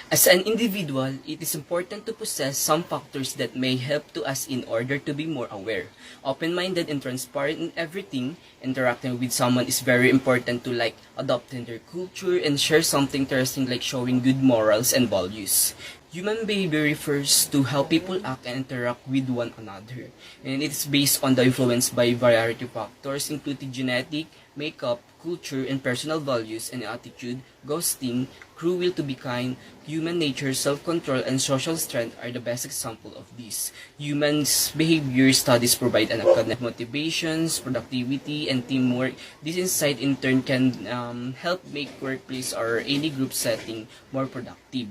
As an individual, it is important to possess some factors that may help to us in order to be more aware, open-minded and transparent in everything. Interacting with someone is very important to like adopting their culture and share something interesting like showing good morals and values. Human behavior refers to how people act and interact with one another, and it is based on the influence by variety of factors including genetic, makeup, culture, and personal values and attitude. Ghosting, cruel will to be kind, human nature, self-control, and social strength are the best example of this. Humans' behavior studies provide an academic motivations, productivity, and teamwork. This insight in turn can help make workplace or any group setting more productive.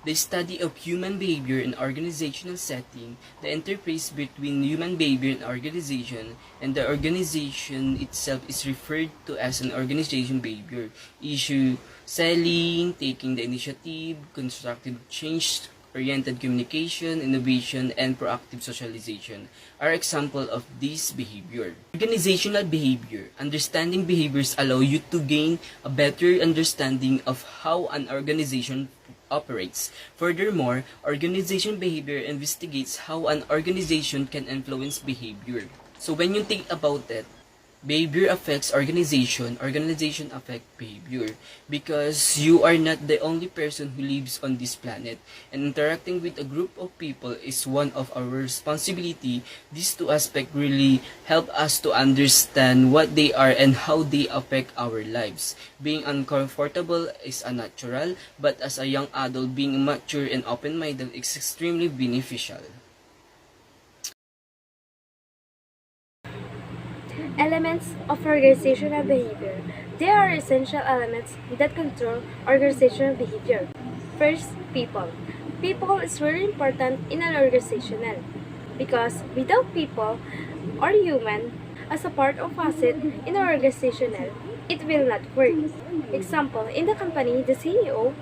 The study of human behavior in organizational setting, the interface between human behavior and organization, and the organization itself is referred to as an organization behavior. Issue selling, taking the initiative, constructive change, oriented communication, innovation, and proactive socialization are example of this behavior. Organizational behavior. Understanding behaviors allow you to gain a better understanding of how an organization operates. Furthermore, organization behavior investigates how an organization can influence behavior. So when you think about it, behavior affects organization affect behavior, because you are not the only person who lives on this planet, and interacting with a group of people is one of our responsibility. These two aspects really help us to understand what they are and how they affect our lives. Being uncomfortable is a natural, but as a young adult, being mature and open-minded is extremely beneficial. Elements of organizational behavior. There are essential elements that control organizational behavior. First, people. People is very important in an organizational because without people or human as a part of asset in an organizational, it will not work. Example, in the company, the CEO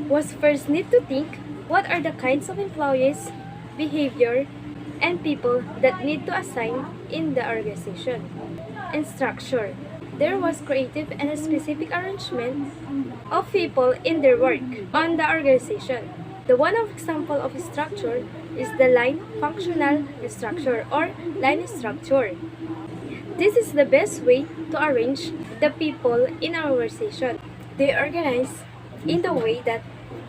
was first need to think what are the kinds of employees, behavior, and people that need to assign in the organization. And structure. There was creative and a specific arrangement of people in their work on the organization. The one of example of structure is the line functional structure or line structure. This is the best way to arrange the people in our organization. They organize in the way that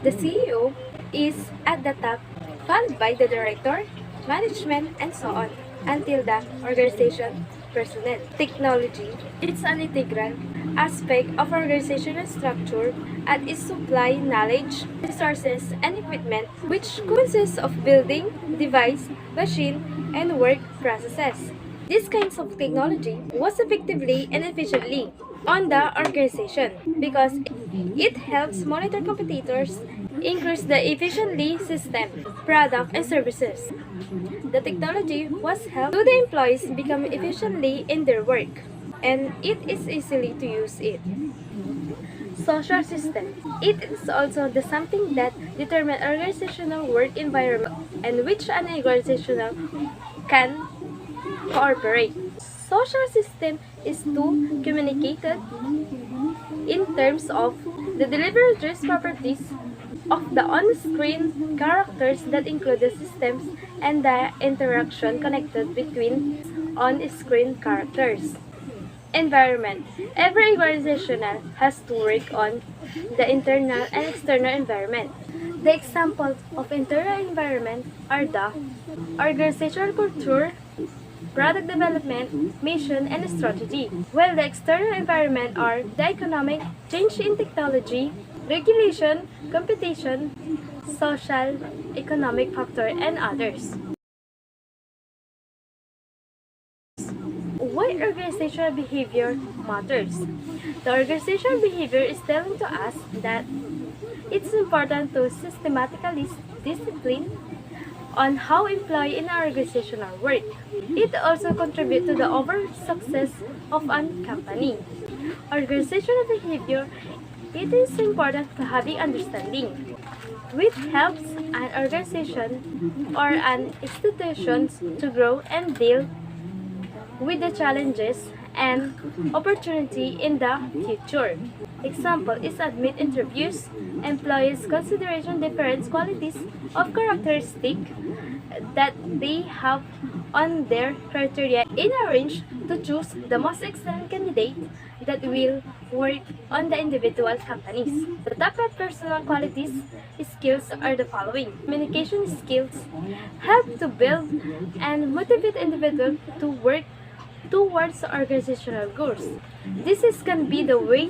the CEO is at the top, followed by the director, management, and so on, until the organization personnel. Technology. It's an integral aspect of organizational structure and it supply knowledge, resources, and equipment which consists of building, device, machine, and work processes. These kinds of technology was effectively and efficiently on the organization because it helps monitor competitors, increase the efficiently system, product, and services. The technology was help to the employees become efficiently in their work, and it is easily to use it. Social system. It is also the something that determine organizational work environment and which an organizational can cooperate. Social system is to communicated in terms of the deliberate properties of the on-screen characters that include the systems and the interaction connected between on-screen characters. Environment. Every organization has to work on the internal and external environment. The examples of internal environment are the organizational culture, product development, mission, and strategy. While the external environment are the economic, change in technology, regulation, competition, social, economic factor, and others. Why organizational behavior matters? The organizational behavior is telling to us that it's important to systematically discipline on how employee in our organizational work. It also contributes to the overall success of a company. Organizational behavior, it is important to having understanding, which helps an organization or an institution to grow and deal with the challenges and opportunity in the future. Example is admit interviews, employees consideration different qualities of characteristic that they have on their criteria in a range to choose the most excellent candidate that will work on the individual companies. The top 5 personal qualities skills are the following. Communication skills help to build and motivate individuals to work towards organizational goals. Can be the way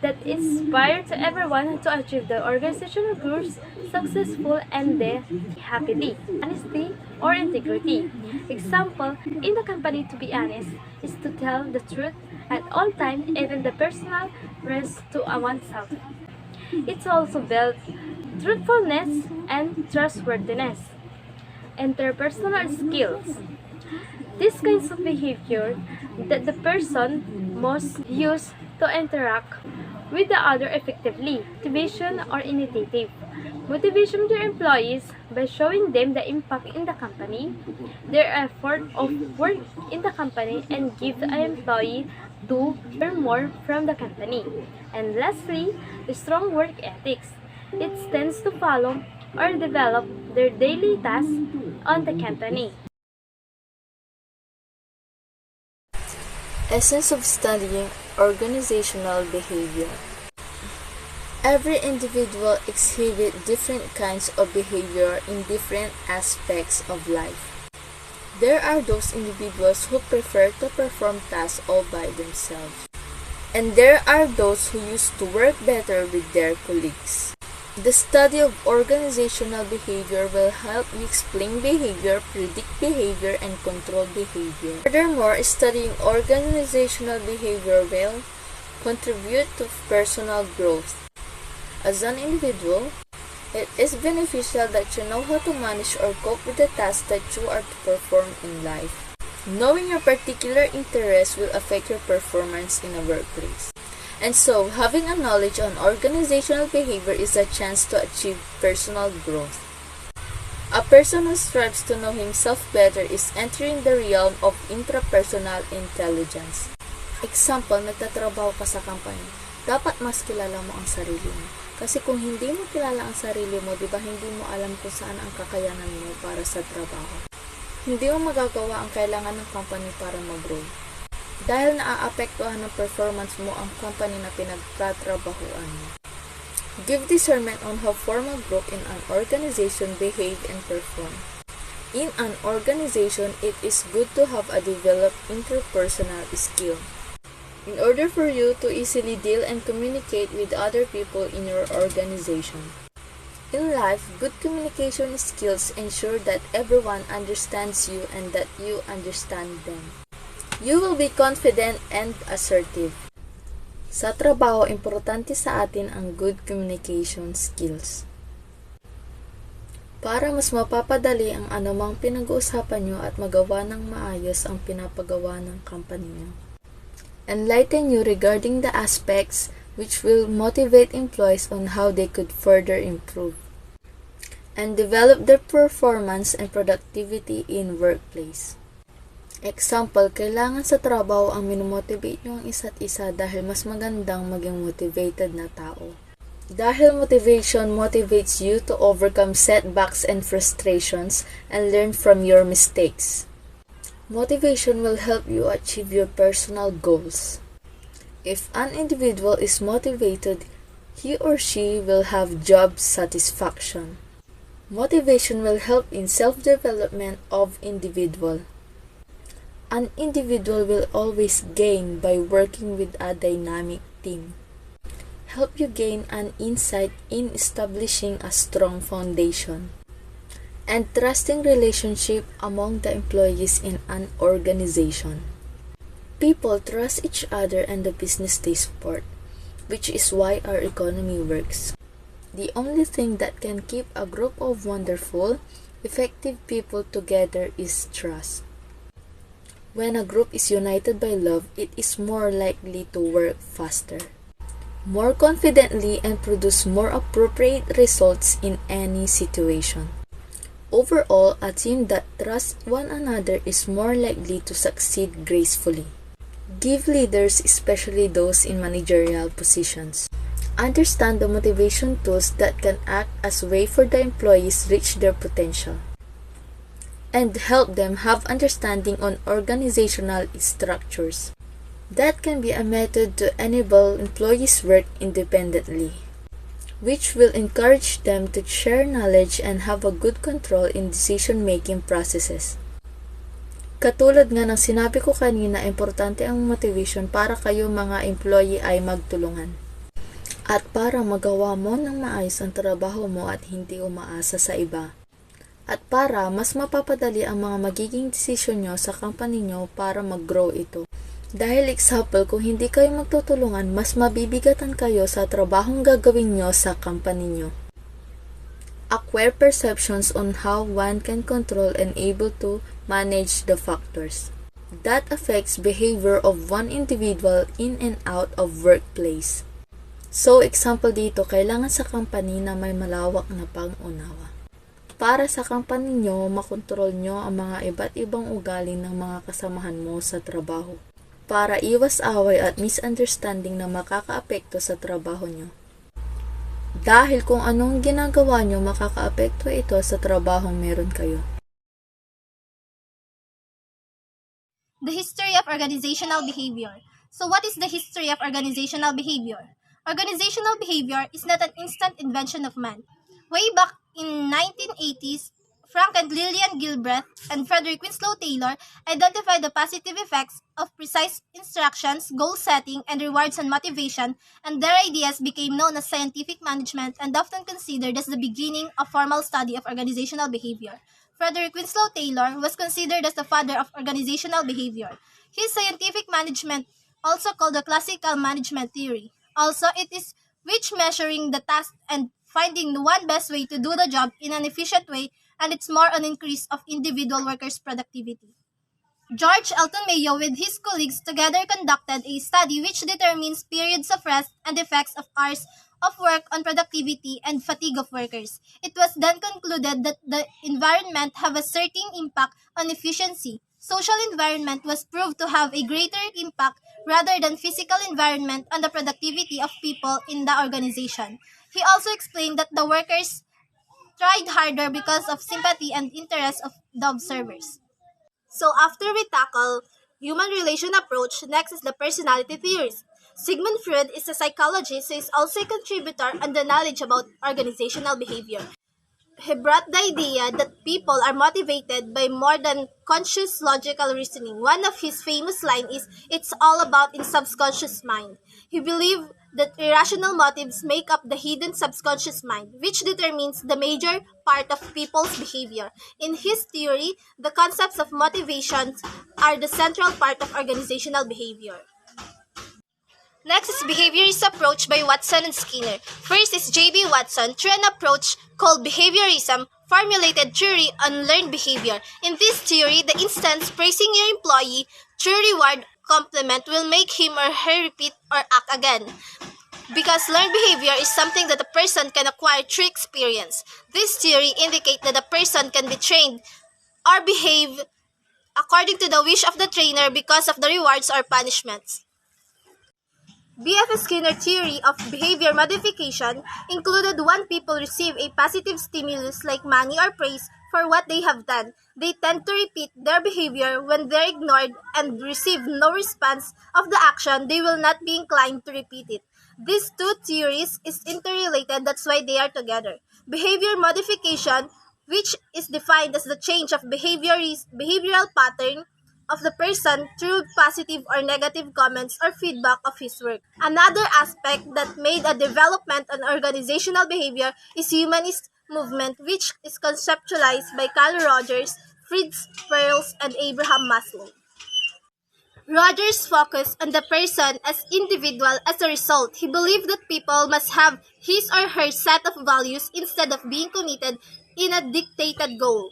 that inspire to everyone to achieve the organizational goals successful and the happily. Honesty or integrity. Example, in the company to be honest is to tell the truth at all times, even the personal risk to oneself. It's also built truthfulness and trustworthiness. Interpersonal skills. These kinds of behavior that the person must use to interact with the other effectively. Motivation or initiative. Motivation their employees by showing them the impact in the company, their effort of work in the company, and give the employee to earn more from the company. And lastly, the strong work ethics. It tends to follow or develop their daily tasks on the company. Essence of studying organizational behavior. Every individual exhibits different kinds of behavior in different aspects of life. There are those individuals who prefer to perform tasks all by themselves, and there are those who used to work better with their colleagues. The study of organizational behavior will help you explain behavior, predict behavior, and control behavior. Furthermore, studying organizational behavior will contribute to personal growth. As an individual, it is beneficial that you know how to manage or cope with the tasks that you are to perform in life. Knowing your particular interests will affect your performance in a workplace. And so, having a knowledge on organizational behavior is a chance to achieve personal growth. A person who strives to know himself better is entering the realm of intrapersonal intelligence. Example, nagtatrabaho ka sa company. Dapat mas kilala mo ang sarili mo. Kasi kung hindi mo kilala ang sarili mo, di ba hindi mo alam kung saan ang kakayanan mo para sa trabaho. Hindi mo magagawa ang kailangan ng company para mag-grow. Dahil naaapektuhan ng performance mo ang company na pinagtatrabahuan mo. Give discernment on how formal group in an organization behave and perform. In an organization, it is good to have a developed interpersonal skill. In order for you to easily deal and communicate with other people in your organization. In life, good communication skills ensure that everyone understands you and that you understand them. You will be confident and assertive. Sa trabaho, importante sa atin ang good communication skills. Para mas mapapadali ang anumang pinag-uusapan nyo at magawa ng maayos ang pinapagawa ng company nyo. Enlighten you regarding the aspects which will motivate employees on how they could further improve and develop their performance and productivity in workplace. Example, kailangan sa trabaho ang minomotivate nyo ang isa't isa dahil mas magandang maging motivated na tao. Dahil motivation motivates you to overcome setbacks and frustrations and learn from your mistakes. Motivation will help you achieve your personal goals. If an individual is motivated, he or she will have job satisfaction. Motivation will help in self-development of individual. An individual will always gain by working with a dynamic team. Help you gain an insight in establishing a strong foundation and trusting relationship among the employees in an organization. People trust each other and the business they support, which is why our economy works. The only thing that can keep a group of wonderful, effective people together is trust. When a group is united by love, it is more likely to work faster, more confidently, and produce more appropriate results in any situation. Overall, a team that trusts one another is more likely to succeed gracefully. Give leaders, especially those in managerial positions, understand the motivation tools that can act as a way for the employees reach their potential, and help them have understanding on organizational structures. That can be a method to enable employees work independently, which will encourage them to share knowledge and have a good control in decision-making processes. Katulad nga ng sinabi ko kanina, importante ang motivation para kayo mga employee ay magtulungan. At para magawa mo ng maayos ang trabaho mo at hindi umaasa sa iba. At para mas mapapadali ang mga magiging desisyon nyo sa company nyo para mag-grow ito. Dahil example, kung hindi kayo magtutulungan, mas mabibigatan kayo sa trabahong gagawin nyo sa company nyo. Acquire perceptions on how one can control and able to manage the factors that affects behavior of one individual in and out of workplace. So, example dito, kailangan sa company na may malawak na pang-unawa. Para sa company nyo, makontrol nyo ang mga iba't ibang ugali ng mga kasamahan mo sa trabaho. Para iwas away at misunderstanding na makakaapekto sa trabaho nyo. Dahil kung anong ginagawa nyo, makakaapekto ito sa trabahong meron kayo. The history of organizational behavior. So what is the history of organizational behavior? Organizational behavior is not an instant invention of man. Way back in 1980s, Frank and Lillian Gilbreth and Frederick Winslow Taylor identified the positive effects of precise instructions, goal setting, and rewards on motivation, and their ideas became known as scientific management and often considered as the beginning of formal study of organizational behavior. Frederick Winslow Taylor was considered as the father of organizational behavior. His scientific management, also called the classical management theory, also it is which measuring the task and finding the one best way to do the job in an efficient way, and it's more an increase of individual workers' productivity. George Elton Mayo with his colleagues together conducted a study which determines periods of rest and effects of hours of work on productivity and fatigue of workers. It was then concluded that the environment have a certain impact on efficiency. Social environment was proved to have a greater impact rather than physical environment on the productivity of people in the organization. He also explained that the workers tried harder because of sympathy and interest of the observers. So after we tackle human relation approach, next is the personality theories. Sigmund Freud is a psychologist who is also a contributor on the knowledge about organizational behavior. He brought the idea that people are motivated by more than conscious logical reasoning. One of his famous lines is, "It's all about in subconscious mind." He believed that irrational motives make up the hidden subconscious mind, which determines the major part of people's behavior. In his theory, the concepts of motivations are the central part of organizational behavior. Next is behaviorist approach by Watson and Skinner. First is J.B. Watson, through an approach called behaviorism, formulated theory on learned behavior. In this theory, the instance praising your employee through reward compliment will make him or her repeat or act again. Because learned behavior is something that a person can acquire through experience. This theory indicates that a person can be trained or behave according to the wish of the trainer because of the rewards or punishments. B.F. Skinner's theory of behavior modification included when people receive a positive stimulus like money or praise for what they have done, they tend to repeat their behavior. When they're ignored and receive no response of the action, they will not be inclined to repeat it. These two theories is interrelated, that's why they are together. Behavior modification, which is defined as the change of behavioral pattern of the person through positive or negative comments or feedback of his work. Another aspect that made a development on organizational behavior is humanist movement, which is conceptualized by Carl Rogers, Fritz Perls, and Abraham Maslow. Rogers focused on the person as individual. As a result, he believed that people must have his or her set of values instead of being committed in a dictated goal.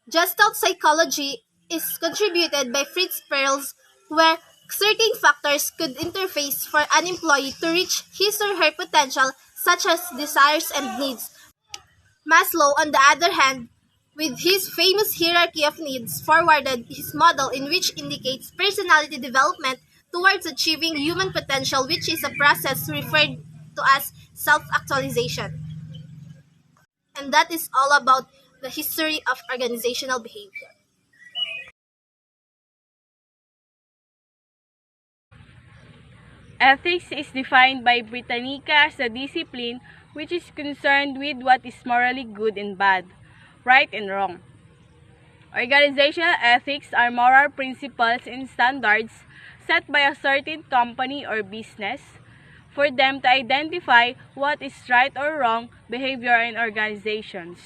Gestalt psychology is contributed by Fritz Perls, where certain factors could interface for an employee to reach his or her potential, such as desires and needs. Maslow, on the other hand, with his famous hierarchy of needs, forwarded his model in which indicates personality development towards achieving human potential, which is a process referred to as self-actualization. And that is all about the history of organizational behavior. Ethics is defined by Britannica as a discipline which is concerned with what is morally good and bad, right and wrong. Organizational ethics are moral principles and standards set by a certain company or business for them to identify what is right or wrong behavior in organizations.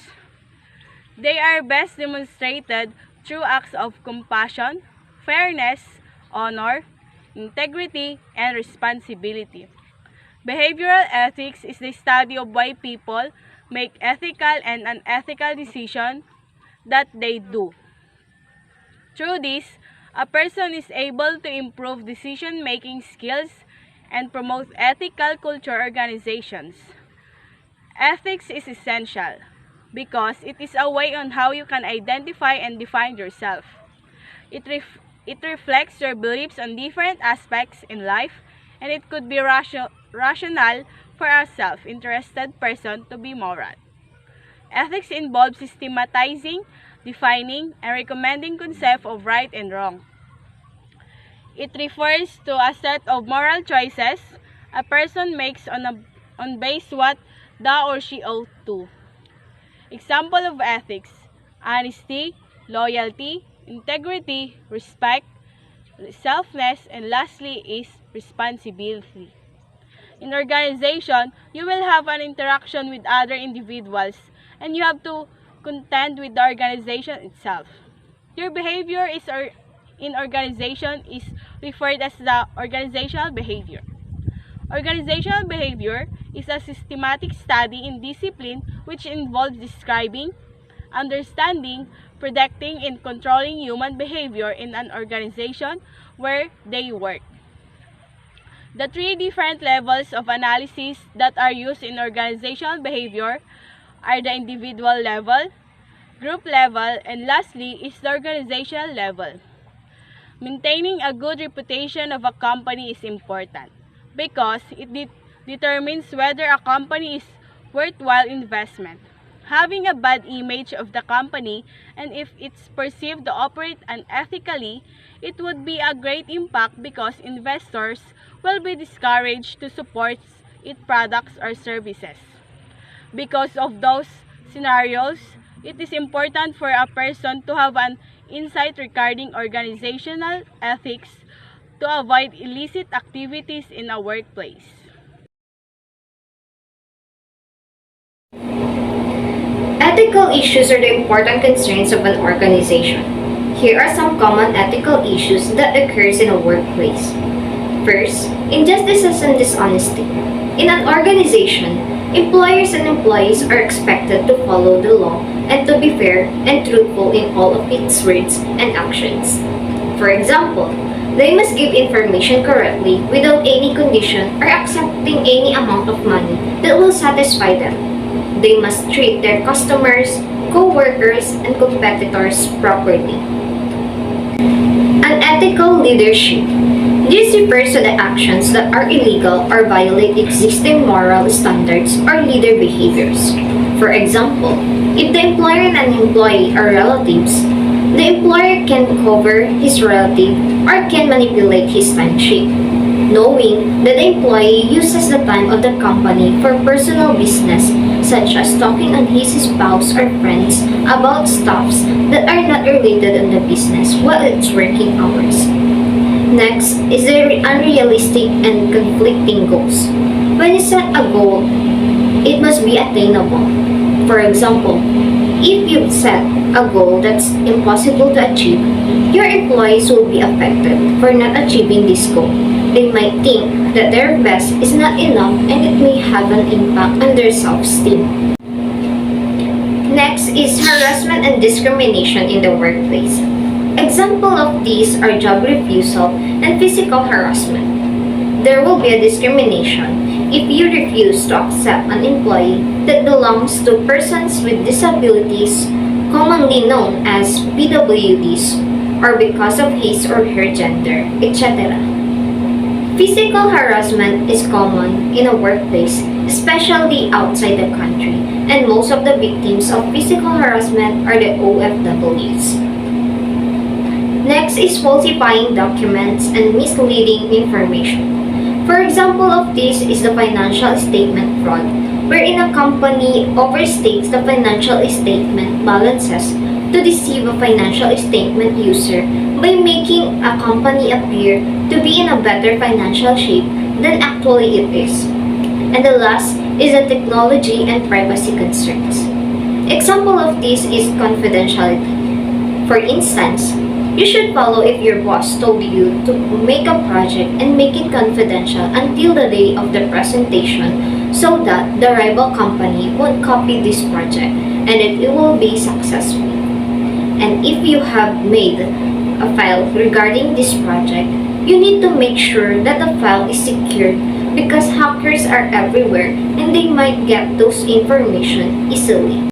They are best demonstrated through acts of compassion, fairness, honor, integrity, and responsibility. Behavioral ethics is the study of why people make ethical and unethical decisions that they do. Through this, a person is able to improve decision-making skills and promote ethical culture organizations. Ethics is essential because it is a way on how you can identify and define yourself. It reflects your beliefs on different aspects in life, and it could be rational for a self-interested person to be moral. Ethics involves systematizing, defining, and recommending concepts of right and wrong. It refers to a set of moral choices a person makes on base what the or she ought to. Example of ethics: honesty, loyalty, integrity, respect, selflessness, and lastly is responsibility. In organization, you will have an interaction with other individuals and you have to contend with the organization itself. Your behavior in organization is referred as the organizational behavior. Organizational behavior is a systematic study in discipline which involves describing, understanding, predicting, and controlling human behavior in an organization where they work. The three different levels of analysis that are used in organizational behavior are the individual level, group level, and lastly is the organizational level. Maintaining a good reputation of a company is important because it determines whether a company is worthwhile investment. Having a bad image of the company, and if it's perceived to operate unethically, it would be a great impact because investors will be discouraged to support its products or services. Because of those scenarios, it is important for a person to have an insight regarding organizational ethics to avoid illicit activities in a workplace. Ethical issues are the important concerns of an organization. Here are some common ethical issues that occurs in a workplace. First, injustices and dishonesty. In an organization, employers and employees are expected to follow the law and to be fair and truthful in all of its words and actions. For example, they must give information correctly without any condition or accepting any amount of money that will satisfy them. They must treat their customers, co-workers, and competitors properly. Unethical leadership. This refers to the actions that are illegal or violate existing moral standards or leader behaviors. For example, if the employer and an employee are relatives, the employer can cover his relative or can manipulate his timesheet, knowing that the employee uses the time of the company for personal business, such as talking on his spouse or friends about stuffs that are not related in the business while it's working hours. Next is the unrealistic and conflicting goals. When you set a goal, it must be attainable. For example, if you set a goal that's impossible to achieve, your employees will be affected for not achieving this goal. They might think that their best is not enough and it may have an impact on their self-esteem. Next is harassment and discrimination in the workplace. Example of these are job refusal and physical harassment. There will be a discrimination if you refuse to accept an employee that belongs to persons with disabilities, commonly known as PWDs, or because of his or her gender, etc. Physical harassment is common in a workplace, especially outside the country, and most of the victims of physical harassment are the OFWs. Next is falsifying documents and misleading information. For example of this is the financial statement fraud, wherein a company overstates the financial statement balances to deceive a financial statement user by making a company appear to be in a better financial shape than actually it is. And the last is the technology and privacy concerns. Example of this is confidentiality. For instance, you should follow if your boss told you to make a project and make it confidential until the day of the presentation so that the rival company won't copy this project and it will be successful. And if you have made a file regarding this project, you need to make sure that the file is secured because hackers are everywhere and they might get those information easily.